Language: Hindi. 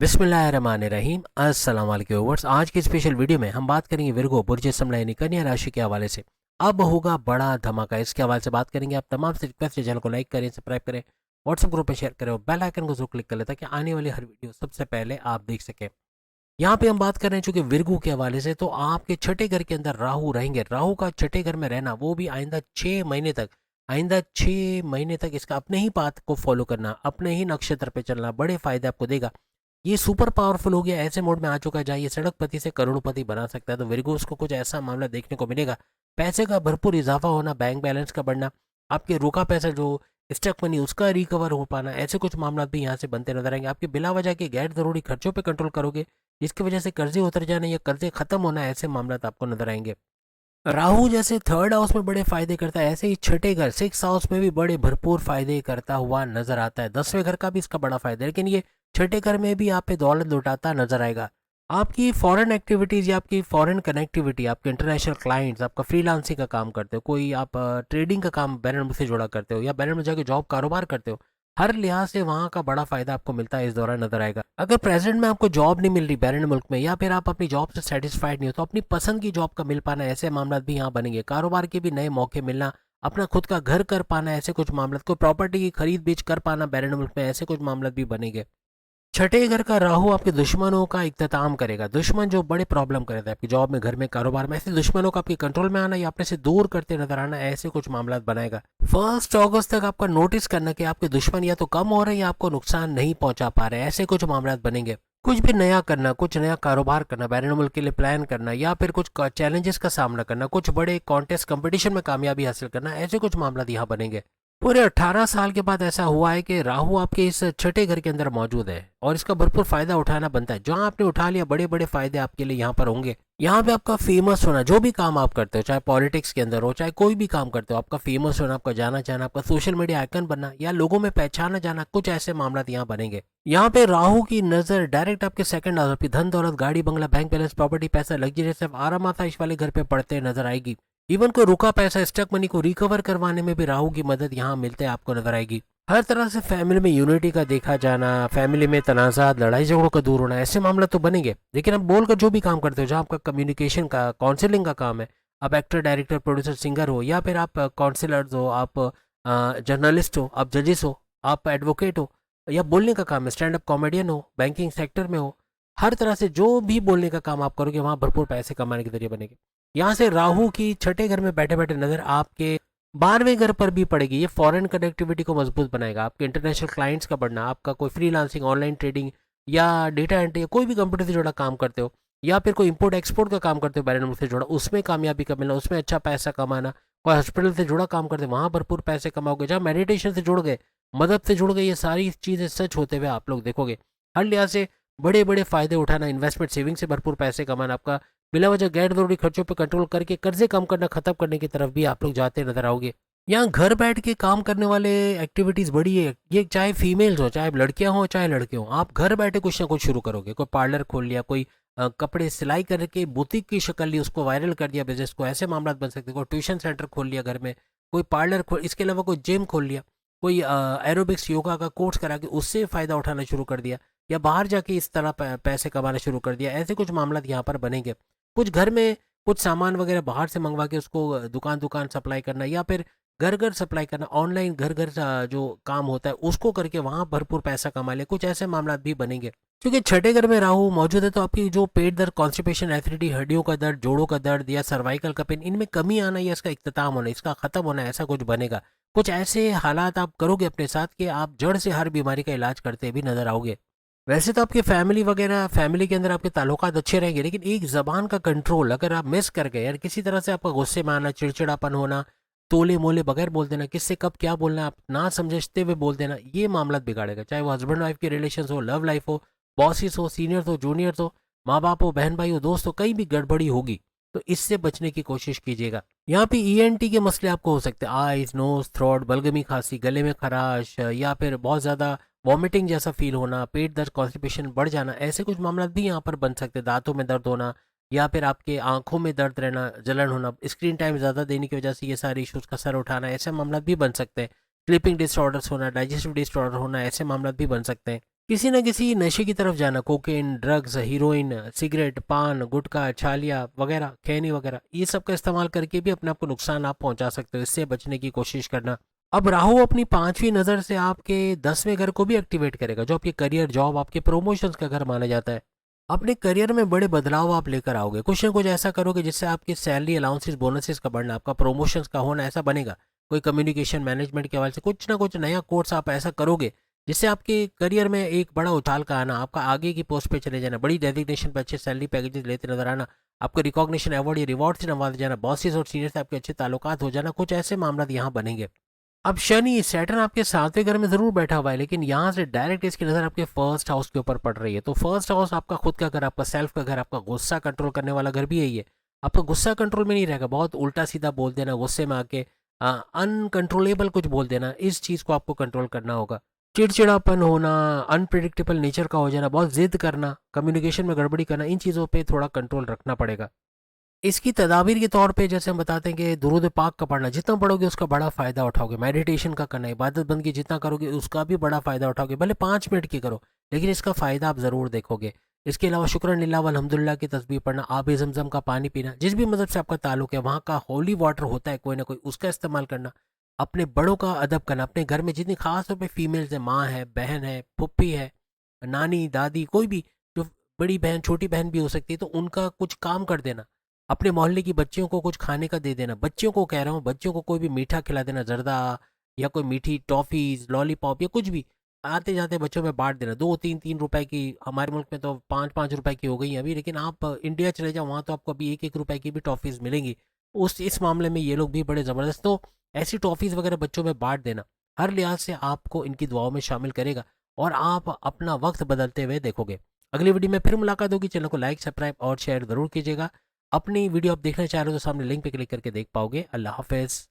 बिस्मिल्लाहिर्रहमानिर्रहीम। अस्सलाम वालेकुम व्यूअर्स। आज की स्पेशल वीडियो में हम बात करेंगे विर्गो बुर्ज समला यानी कन्या राशि के हवाले से। अब होगा बड़ा धमाका, इसके हवाले से बात करेंगे। आप तमाम से रिक्वेस्ट है चैनल को लाइक करें, सब्सक्राइब करें, व्हाट्सएप ग्रुप पे शेयर करें और बेल आइकन को जरूर क्लिक कर लें ताकि आने वाली हर वीडियो सबसे पहले आप देख सकें। यहाँ पे हम बात कर रहे हैं चूंकि विर्गो के हवाले से, तो आपके छठे घर के अंदर राहु रहेंगे। राहु का छठे घर में रहना, वो भी आइंदा 6 महीने तक, आइंदा 6 महीने तक इसका अपने ही पाथ को फॉलो करना, अपने ही नक्षत्र पे चलना बड़े फायदे आपको देगा। ये सुपर पावरफुल हो गया, ऐसे मोड में आ चुका है जहाँ ये सड़कपति से करोड़पति बना सकता है। तो विर्गोस को कुछ ऐसा मामला देखने को मिलेगा। पैसे का भरपूर इजाफा होना, बैंक बैलेंस का बढ़ना, आपके रुका पैसा जो स्टक मनी उसका रिकवर हो पाना, ऐसे कुछ मामला भी यहाँ से बनते नजर आएंगे। आपके बिला वजह के गैर जरूरी खर्चों पर कंट्रोल करोगे, जिसकी वजह से कर्जे उतर जाने या कर्जे खत्म होना, ऐसे मामला आपको नजर आएंगे। राहु जैसे थर्ड हाउस में बड़े फायदे करता है, ऐसे ही छठे घर सिक्स हाउस में भी बड़े भरपूर फायदे करता हुआ नजर आता है। 10वें घर का भी इसका बड़ा फायदा है, लेकिन ये छठे घर में भी आप पे दौलत लुटाता नजर आएगा। आपकी फॉरेन एक्टिविटीज या आपकी फॉरेन कनेक्टिविटी, आपके इंटरनेशनल क्लाइंट्स, आपका फ्रीलांसिंग का काम करते हो, कोई आप ट्रेडिंग का काम बैरन मुल्क से जुड़ा करते हो या बैरन मुल्क जाके जॉब कारोबार करते हो, हर लिहाज से वहाँ का बड़ा फायदा आपको मिलता है इस दौरान नजर आएगा। अगर प्रेजेंट में आपको जॉब नहीं मिल रही बैरन मुल्क में, या फिर आप अपनी जॉब से सेटिस्फाइड नहीं हो, तो अपनी पसंद की जॉब का मिल पाना, ऐसे मामला भी यहाँ बनेंगे। कारोबार के भी नए मौके मिलना, अपना खुद का घर कर पाना, ऐसे कुछ मामला, कोई प्रॉपर्टी की खरीद बेच कर पाना बैरन मुल्क में, ऐसे कुछ मामला भी बनेंगे। छठे घर का राहु आपके दुश्मनों का इख्तिताम करेगा। दुश्मन जो बड़े प्रॉब्लम करे थे आपकी जॉब में, घर में, कारोबार में, ऐसे दुश्मनों का आपके कंट्रोल में आना या अपने से दूर करते नजर आना, ऐसे कुछ मामला बनाएगा। 1 अगस्त तक आपका नोटिस करना कि आपके दुश्मन या तो कम हो रहे हैं या आपको नुकसान नहीं पहुंचा पा रहे, ऐसे कुछ मामला बनेंगे। कुछ भी नया करना, कुछ नया कारोबार करना, बैरन मुल्क के लिए प्लान करना, या फिर कुछ चैलेंजेस का सामना करना, कुछ बड़े कॉन्टेस्ट कंपटीशन में कामयाबी हासिल करना, ऐसे कुछ मामला यहाँ बनेंगे। पूरे 18 साल के बाद ऐसा हुआ है कि राहु आपके इस छठे घर के अंदर मौजूद है और इसका भरपूर फायदा उठाना बनता है। जहां आपने उठा लिया, बड़े बड़े फायदे आपके लिए यहाँ पर होंगे। यहाँ पे आपका फेमस होना, जो भी काम आप करते हो, चाहे पॉलिटिक्स के अंदर हो, चाहे कोई भी काम करते हो, आपका फेमस होना, आपका जाना जाना, आपका सोशल मीडिया आइकन बनना या लोगों में पहचाना जाना, कुछ ऐसे मामला यहाँ बनेंगे। यहाँ पे राहु की नजर डायरेक्ट आपके सेकंड हाउस, आपकी धन दौलत, गाड़ी बंगला, बैंक बैलेंस, प्रॉपर्टी, पैसा, लग्जरी, सब आराम आसाइश वाले घर पे पड़ते नजर आएगी। इवन को रुका पैसा, स्टक मनी को रिकवर करवाने में भी राहु की मदद यहाँ मिलते हैं आपको नजर आएगी। हर तरह से फैमिली में यूनिटी का देखा जाना, फैमिली में तनाज़ात, लड़ाई झगड़ों का दूर होना, ऐसे मामला तो बनेंगे। लेकिन अब बोलकर जो भी काम करते हो, जहाँ आपका कम्युनिकेशन का, काउंसलिंग का काम है, आप एक्टर, डायरेक्टर, प्रोड्यूसर, सिंगर हो, या फिर आप काउंसलर्स हो, आप जर्नलिस्ट हो, आप जजेस हो, आप एडवोकेट हो, या बोलने का काम है, स्टैंड अप कॉमेडियन हो, बैंकिंग सेक्टर में हो, हर तरह से जो भी बोलने का काम आप करोगे, वहाँ भरपूर पैसे कमाने के जरिए बनेंगे। यहाँ से राहु की छठे घर में बैठे बैठे नजर आपके 12वें घर पर भी पड़ेगी। ये फॉरेन कनेक्टिविटी को मजबूत बनाएगा, आपके इंटरनेशनल क्लाइंट्स का बढ़ना, आपका कोई फ्रीलांसिंग, ऑनलाइन ट्रेडिंग या डेटा एंट्री, या कोई भी कंप्यूटर से जुड़ा काम करते हो, या फिर कोई इंपोर्ट एक्सपोर्ट का काम करते हो बैरन मुल्क से जुड़ा, उसमें कामयाबी का मिलना, उसमें अच्छा पैसा कमाना। कोई हॉस्पिटल से जुड़ा काम करते हो, वहाँ भरपूर पैसे कमाओगे। जहाँ मेडिटेशन से जुड़ गए, मदद से जुड़ गए, ये सारी चीज़ें सच होते हुए आप लोग देखोगे। हर लिहाज से बड़े बड़े फायदे उठाना, इन्वेस्टमेंट, सेविंग से भरपूर पैसे कमाना, आपका बिला वजह गैर जरूरी खर्चों पर कंट्रोल करके कर्जे कम करना, खत्म करने की तरफ भी आप लोग जाते नजर आओगे। यहाँ घर बैठ के काम करने वाले एक्टिविटीज़ बड़ी है। ये चाहे फीमेल्स हो, चाहे लड़कियां हो, चाहे लड़के हो, आप घर बैठे कुछ ना कुछ शुरू करोगे। कोई पार्लर खोल लिया, कोई कपड़े सिलाई करके बुटीक की शक्ल ली, उसको वायरल कर दिया बिजनेस को, ऐसे मामला बन सकते हैं। कोई ट्यूशन सेंटर खोल लिया घर में, कोई पार्लर खोल, इसके अलावा कोई जिम खोल लिया, कोई एरोबिक्स योगा का कोर्स करा के उससे फ़ायदा उठाना शुरू कर दिया, या बाहर जाके इस तरह पैसे कमाना शुरू कर दिया, ऐसे कुछ मामला यहाँ पर बनेंगे। कुछ घर में कुछ सामान वगैरह बाहर से मंगवा के उसको दुकान दुकान सप्लाई करना, या फिर घर घर सप्लाई करना, ऑनलाइन घर घर जो काम होता है उसको करके वहाँ भरपूर पैसा कमा ले, कुछ ऐसे मामला भी बनेंगे। क्योंकि छठे घर में राहु मौजूद है, तो आपकी जो पेट दर्द, कॉन्स्टिपेशन, एसिडिटी, हड्डियों का दर्द, जोड़ों का दर्द या सर्वाइकल का पेन, इनमें कमी आना या इसका इख्तिताम होना, इसका खत्म होना, ऐसा कुछ बनेगा। कुछ ऐसे हालात आप करोगे अपने साथ कि आप जड़ से हर बीमारी का इलाज करते भी नजर आओगे। वैसे तो आपकी फैमिली वगैरह, फैमिली के अंदर आपके ताल्लुकात अच्छे रहेंगे, लेकिन एक ज़बान का कंट्रोल अगर आप मिस कर गए, यार किसी तरह से आपका गुस्से में आना, चिड़चिड़ापन होना, तोले मोले बगैर बोल देना, किससे कब क्या बोलना है आप ना समझते हुए बोल देना, ये मामला बिगाड़ेगा। चाहे वो हस्बैंड वाइफ के रिलेशन हो, लव लाइफ हो, बॉसिस हो, सीनियर्स हो, जूनियर्स हो, माँ बाप हो, बहन भाई हो, दोस्त हो, कहीं भी गड़बड़ी होगी तो इससे बचने की कोशिश कीजिएगा। यहाँ पे ईएनटी के मसले आपको हो सकते हैं, आइज, नोज, थ्रोट, बलगमी खांसी, गले में खराश, या फिर बहुत ज़्यादा वॉमिटिंग जैसा फील होना, पेट दर्द, कॉन्स्टिपेशन बढ़ जाना, ऐसे कुछ मामला भी यहाँ पर बन सकते हैं। दांतों में दर्द होना, या फिर आपके आंखों में दर्द रहना, जलन होना, स्क्रीन टाइम ज़्यादा देने की वजह से ये सारे इश्यूज़ का सर उठाना, ऐसे मामला भी बन सकते हैं। स्लीपिंग डिसऑर्डर्स होना, डाइजेस्टिव डिसऑर्डर होना, ऐसे मामला भी बन सकते हैं। किसी न किसी नशे की तरफ जाना, कोकेन, ड्रग्स, हीरोइन, सिगरेट, पान, गुटखा, छालिया वगैरह, खैनी वगैरह, ये सब का इस्तेमाल करके भी अपने आप को नुकसान आप पहुंचा सकते हो। इससे बचने की कोशिश करना। अब राहु अपनी 5वीं नज़र से आपके 10वें घर को भी एक्टिवेट करेगा, जो आपके करियर, जॉब, आपके प्रमोशंस का घर माना जाता है। अपने करियर में बड़े बदलाव आप लेकर आओगे, कुछ ना कुछ ऐसा करोगे जिससे आपकी सैलरी, अलाउंसेस, बोनसेस का बढ़ना, आपका प्रमोशंस का होना ऐसा बनेगा। कोई कम्युनिकेशन मैनेजमेंट के हवाले से कुछ ना कुछ नया कोर्स आप ऐसा करोगे जिससे आपके करियर में एक बड़ा उछाल का आना, आपका आगे की पोस्ट पे चले जाना, बड़ी डेजिग्नेशन पे अच्छे सैलरी पैकेजेस लेते नजर आना, आपको रिकॉग्निशन, अवार्ड या रिवॉर्ड से नवाजा जाना, बॉसेस और सीनियर से आपके अच्छे ताल्लुकात हो जाना, कुछ ऐसे मामला यहाँ बनेंगे। अब शनि, सैटर्न आपके 7वें घर में जरूर बैठा हुआ है, लेकिन यहाँ से डायरेक्ट इसकी नजर आपके फर्स्ट हाउस के ऊपर पड़ रही है। तो फर्स्ट हाउस आपका खुद का घर, आपका सेल्फ का घर, आपका गुस्सा कंट्रोल करने वाला घर भी यही है। आपका गुस्सा कंट्रोल में नहीं रहेगा, बहुत उल्टा सीधा बोल देना, गुस्से में आके अनकंट्रोलेबल कुछ बोल देना, इस चीज को आपको कंट्रोल करना होगा। चिड़चिड़ापन होना, अनप्रिडिक्टेबल नेचर का हो जाना, बहुत जिद करना, कम्युनिकेशन में गड़बड़ी करना, इन चीज़ों पे थोड़ा कंट्रोल रखना पड़ेगा। इसकी तदाबीर के तौर पे जैसे हम बताते हैं कि दुरूद पाक का पढ़ना, जितना पढ़ोगे उसका बड़ा फ़ायदा उठाओगे। मेडिटेशन का करना, इबादत बंदगी जितना करोगे उसका भी बड़ा फ़ायदा उठाओगे, भले 5 मिनट की करो, लेकिन इसका फ़ायदा आप ज़रूर देखोगे। इसके अलावा शुक्रनिल्लाह व अल्हम्दुलिल्लाह की तस्बीह पढ़ना, आब ज़मज़म का पानी पीना, जिस भी मज़हब से आपका ताल्लुक है वहाँ का होली वाटर होता है कोई ना कोई, उसका इस्तेमाल करना, अपने बड़ों का अदब करना, अपने घर में जितनी खास तौर पे फीमेल्स है, माँ है, बहन है, फुप्पी है, नानी, दादी, कोई भी जो बड़ी बहन, छोटी बहन भी हो सकती है, तो उनका कुछ काम कर देना। अपने मोहल्ले की बच्चियों को कुछ खाने का दे देना, बच्चियों को कह रहा हूँ, बच्चियों को कोई भी मीठा खिला देना, जर्दा या कोई मीठी टॉफ़ीज़, लॉलीपॉप या कुछ भी, आते जाते बच्चों में बांट देना। 2-3 रुपए की, हमारे मुल्क में तो 5-5 रुपए की हो गई हैं अभी, लेकिन आप इंडिया चले जाओ वहाँ तो आपको अभी 1-1 रुपए की भी टॉफ़ीज़ मिलेंगी। उस इस मामले में ये लोग भी बड़े ज़बरदस्त। तो ऐसी टॉफ़ीज़ वगैरह बच्चों में बांट देना हर लिहाज से आपको इनकी दुआओं में शामिल करेगा और आप अपना वक्त बदलते हुए देखोगे। अगली वीडियो में फिर मुलाकात होगी। चैनल को लाइक, सब्सक्राइब और शेयर ज़रूर कीजिएगा। अपनी वीडियो आप देखना चाह रहे हो तो सामने लिंक पे क्लिक करके देख पाओगे। अल्लाह हाफिज़।